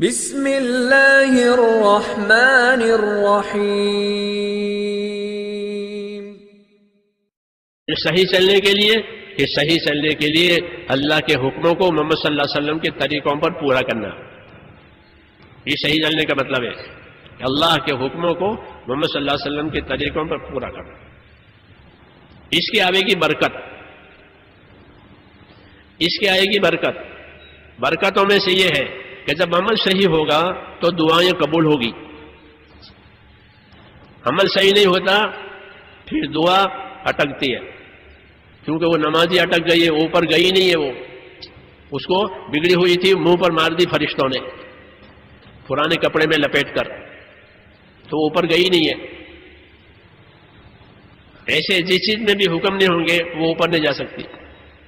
بسم اللہ الرحمن الرحیم۔ صحیح چلنے کے لیے اللہ کے حکموں کو محمد صلی اللہ علیہ وسلم کے طریقوں پر پورا کرنا، یہ صحیح چلنے کا مطلب ہے کہ اللہ کے حکموں کو محمد صلی اللہ علیہ وسلم کے طریقوں پر پورا کرنا۔ اس کی آئے گی برکت، برکتوں میں سے یہ ہے کہ جب عمل صحیح ہوگا تو دعائیں قبول ہوگی۔ عمل صحیح نہیں ہوتا پھر دعا اٹکتی ہے، کیونکہ وہ نمازی اٹک گئی ہے، اوپر گئی نہیں ہے، وہ اس کو بگڑی ہوئی تھی، منہ پر مار دی فرشتوں نے پرانے کپڑے میں لپیٹ کر، تو اوپر گئی نہیں ہے۔ ایسے جس چیز میں بھی حکم نہیں ہوں گے وہ اوپر نہیں جا سکتی،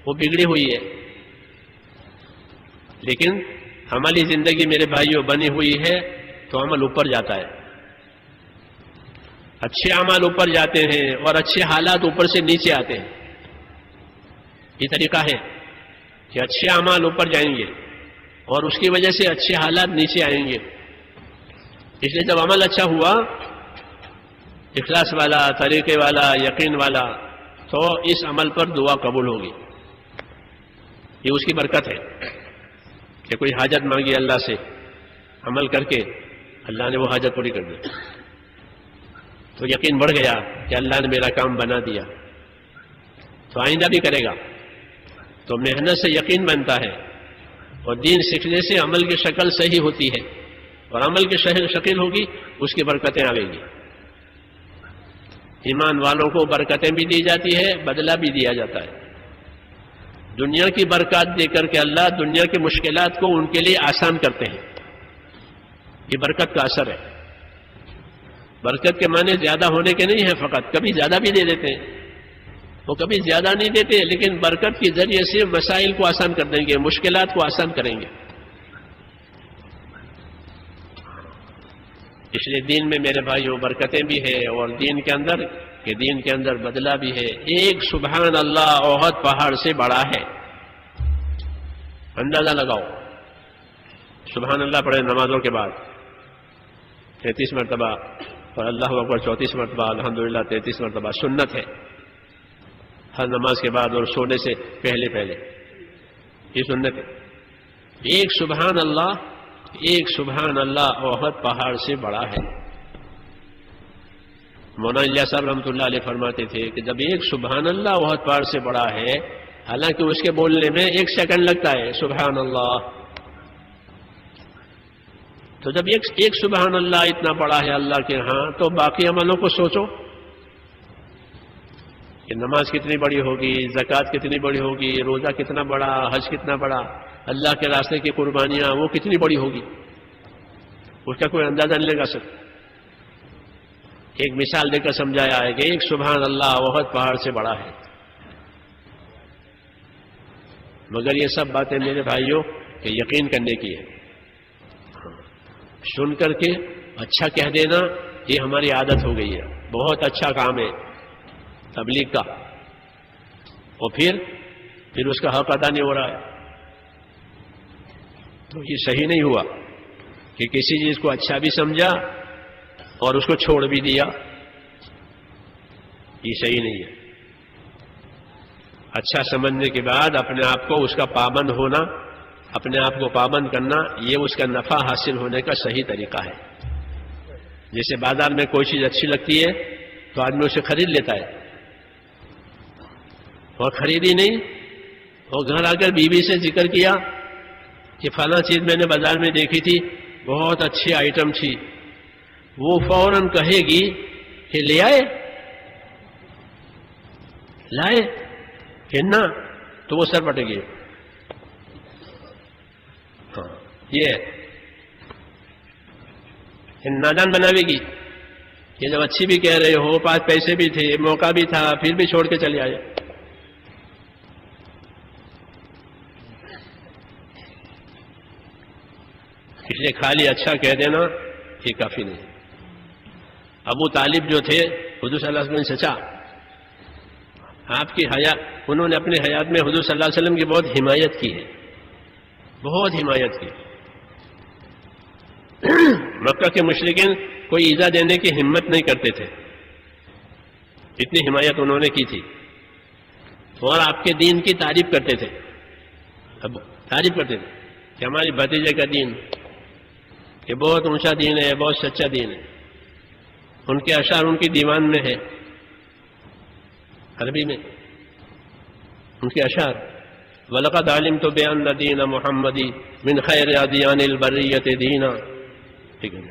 وہ بگڑی ہوئی ہے۔ لیکن ہماری زندگی میرے بھائیوں بنی ہوئی ہے تو عمل اوپر جاتا ہے، اچھے اعمال اوپر جاتے ہیں اور اچھے حالات اوپر سے نیچے آتے ہیں۔ یہ طریقہ ہے کہ اچھے اعمال اوپر جائیں گے اور اس کی وجہ سے اچھے حالات نیچے آئیں گے۔ اس لیے جب عمل اچھا ہوا، اخلاص والا، طریقے والا، یقین والا، تو اس عمل پر دعا قبول ہوگی۔ یہ اس کی برکت ہے کہ کوئی حاجت مانگی اللہ سے، عمل کر کے اللہ نے وہ حاجت پوری کر دی، تو یقین بڑھ گیا کہ اللہ نے میرا کام بنا دیا، تو آئندہ بھی کرے گا۔ تو محنت سے یقین بنتا ہے، اور دین سیکھنے سے عمل کی شکل صحیح ہوتی ہے، اور عمل کی شکل ہوگی اس کی برکتیں آئیں گی۔ ایمان والوں کو برکتیں بھی دی جاتی ہے، بدلہ بھی دیا جاتا ہے۔ دنیا کی برکات دے کر کے اللہ دنیا کی مشکلات کو ان کے لیے آسان کرتے ہیں، یہ برکت کا اثر ہے۔ برکت کے معنی زیادہ ہونے کے نہیں ہیں، فقط کبھی زیادہ بھی دے دیتے ہیں، وہ کبھی زیادہ نہیں دیتے، لیکن برکت کے ذریعے سے مسائل کو آسان کر دیں گے، مشکلات کو آسان کریں گے۔ اس لیے دین میں میرے بھائیوں برکتیں بھی ہے، اور دین کے اندر بدلہ بھی ہے۔ ایک سبحان اللہ احد پہاڑ سے بڑا ہے، اندازہ لگاؤ۔ سبحان اللہ پڑھے نمازوں کے بعد 33 مرتبہ، اور اللہ اکبر 34 مرتبہ، الحمدللہ 33 مرتبہ، سنت ہے ہر نماز کے بعد اور سونے سے پہلے یہ سنت ہے۔ ایک سبحان اللہ احد پہاڑ سے بڑا ہے۔ مولانا الیاس صاحب رحمۃ اللہ علیہ فرماتے تھے کہ جب ایک سبحان اللہ احد پہاڑ سے بڑا ہے، حالانکہ اس کے بولنے میں 1 سیکنڈ لگتا ہے، سبحان اللہ، تو جب ایک سبحان اللہ اتنا بڑا ہے اللہ کے ہاں، تو باقی عملوں کو سوچو کہ نماز کتنی بڑی ہوگی، زکوٰۃ کتنی بڑی ہوگی، روزہ کتنا بڑا، حج کتنا بڑا، اللہ کے راستے کی قربانیاں وہ کتنی بڑی ہوگی، اس کا کوئی اندازہ نہیں لگا سکتا۔ ایک مثال دے کر سمجھایا ہے کہ ایک سبحان اللہ احد پہاڑ سے بڑا ہے۔ مگر یہ سب باتیں میرے بھائیوں کہ یقین کرنے کی ہے، سن کر کے اچھا کہہ دینا یہ ہماری عادت ہو گئی ہے، بہت اچھا کام ہے تبلیغ کا، اور پھر اس کا حق ادا نہیں ہو رہا ہے، تو یہ صحیح نہیں ہوا کہ کسی چیز کو اچھا بھی سمجھا اور اس کو چھوڑ بھی دیا، یہ صحیح نہیں ہے۔ اچھا سمجھنے کے بعد اپنے آپ کو اس کا پابند ہونا، اپنے آپ کو پابند کرنا، یہ اس کا نفع حاصل ہونے کا صحیح طریقہ ہے۔ جیسے بازار میں کوئی چیز اچھی لگتی ہے تو آدمی اسے خرید لیتا ہے، اور خریدی نہیں، اور گھر آ کر بیوی سے ذکر کیا کہ فلاں چیز میں نے بازار میں دیکھی تھی، بہت اچھی آئٹم تھی، وہ فوراً کہے گی کہ لے لائے کہ نہ، تو وہ سر پٹے گی۔ ہاں، یہ نادان بناوے گی کہ جب اچھی بھی کہہ رہے ہو، پاس پیسے بھی تھے، موقع بھی تھا، پھر بھی چھوڑ کے چلے آئے۔ اس لیے خالی اچھا کہہ دینا یہ کافی نہیں۔ ابو طالب جو تھے حضور صلی اللہ علیہ وسلم چچا، آپ کی حیات، انہوں نے اپنے حیات میں حضور صلی اللہ علیہ وسلم کی بہت حمایت کی ہے، بہت حمایت کی۔ مکہ کے مشرکین کوئی ایذا دینے کی ہمت نہیں کرتے تھے، اتنی حمایت انہوں نے کی تھی، اور آپ کے دین کی تعریف کرتے تھے، اب تعریف کرتے تھے کہ ہماری بھتیجے کا دین کہ بہت اونچا دین ہے، بہت سچا دین ہے۔ ان کے اشعار ان کی دیوان میں ہے، عربی میں ان کے اشعار، وَلَقَدْ عَلِمْتُ بِأَنَّ دِينَ مُحَمَّدِ مِنْ خَيْرِ أَدْيَانِ الْبَرِّيَّةِ دِينًا، ٹھیک ہے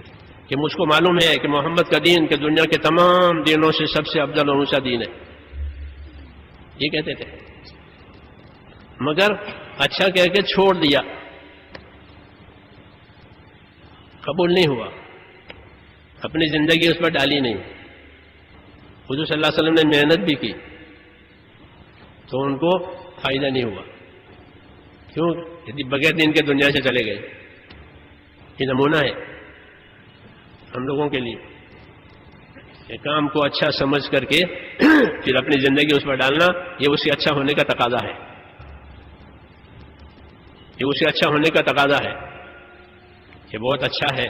کہ مجھ کو معلوم ہے کہ محمد کا دین کہ دنیا کے تمام دینوں سے سب سے افضل اور اونچا دین ہے، یہ کہتے تھے، مگر اچھا کہہ کے چھوڑ دیا، قبول نہیں ہوا، اپنی زندگی اس پر ڈالی نہیں۔ حضور صلی اللہ علیہ وسلم نے محنت بھی کی تو ان کو فائدہ نہیں ہوا، کیوں؟ یدی بغیر دین کے دنیا سے چلے گئے۔ یہ نمونہ ہے ہم لوگوں کے لیے کہ کام کو اچھا سمجھ کر کے پھر اپنی زندگی اس پر ڈالنا، یہ اس سے اچھا ہونے کا تقاضا ہے، یہ اس سے اچھا ہونے کا تقاضا ہے کہ بہت اچھا ہے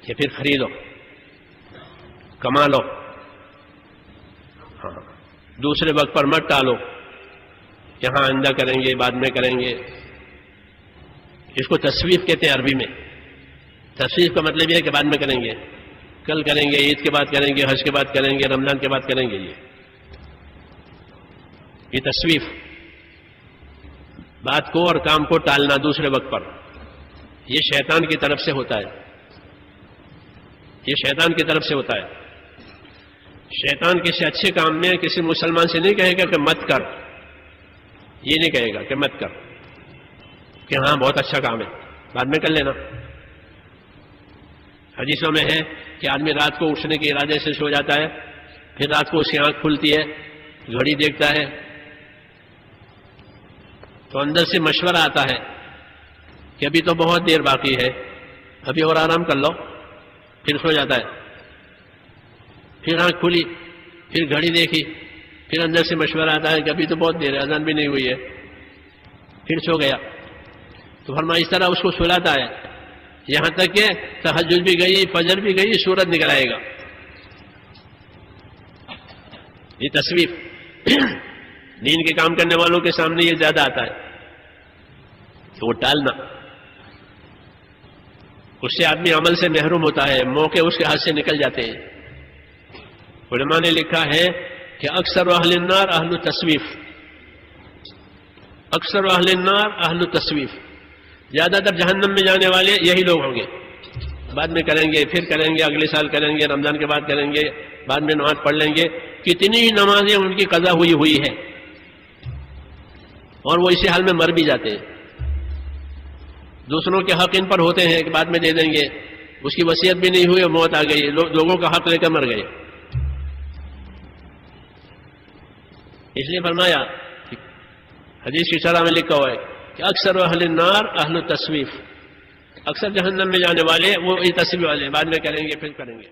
کہ پھر خریدو، کما لو، ہاں دوسرے وقت پر مت ٹالو، یہاں آئندہ کریں گے، بعد میں کریں گے۔ اس کو تصویف کہتے ہیں عربی میں۔ تصویف کا مطلب یہ ہے کہ بعد میں کریں گے، کل کریں گے، عید کے بعد کریں گے، حج کے بعد کریں گے، رمضان کے بعد کریں گے، یہ تصویف، بات کو اور کام کو ٹالنا دوسرے وقت پر، یہ شیطان کی طرف سے ہوتا ہے، یہ شیطان کی طرف سے ہوتا ہے۔ شیطان کسی اچھے کام میں کسی مسلمان سے نہیں کہے گا کہ مت کر، یہ نہیں کہے گا کہ مت کر، کہ ہاں بہت اچھا کام ہے بعد میں کر لینا۔ حدیثوں میں ہے کہ آدمی رات کو اٹھنے کے ارادے سے سو جاتا ہے، پھر رات کو اس کی آنکھ کھلتی ہے، گھڑی دیکھتا ہے تو اندر سے مشورہ آتا ہے کہ ابھی تو بہت دیر باقی ہے، ابھی اور آرام کر لو، پھر سو جاتا ہے۔ پھر آنکھ کھلی، پھر گھڑی دیکھی، پھر اندر سے مشورہ آتا ہے کہ ابھی تو بہت دیر ہے، اذان بھی نہیں ہوئی ہے، پھر سو گیا۔ تو فرمایا اس طرح اس کو سلاتا ہے یہاں تک کہ تہجد بھی گئی، فجر بھی گئی، سورج نکل آئے گا۔ یہ تصویف دین کے کام کرنے والوں کے سامنے یہ زیادہ آتا ہے کہ وہ ٹالنا، اس سے آدمی عمل سے محروم ہوتا ہے، موقع اس کے ہاتھ سے نکل جاتے ہیں۔ علماء نے لکھا ہے کہ اکثر اہل النار اہل التصویف، اکثر اہل النار اہل التصویف، زیادہ تر جہنم میں جانے والے یہی لوگ ہوں گے، بعد میں کریں گے، پھر کریں گے، اگلے سال کریں گے، رمضان کے بعد کریں گے، بعد میں نماز پڑھ لیں گے۔ کتنی ہی نمازیں ان کی قضا ہوئی ہے اور وہ اسی حال میں مر بھی جاتے ہیں۔ دوسروں کے حق ان پر ہوتے ہیں کہ بعد میں دے دیں گے، اس کی وصیت بھی نہیں ہوئی اور موت آ گئی، لوگوں کا حق لے کر مر گئے۔ اس لیے فرمایا حدیث کی شرح میں لکھا ہوا ہے کہ اکثر اہل النار اہل التصویف، اکثر جہنم میں جانے والے وہ تصویف والے، بعد میں کریں گے، پھر کریں گے۔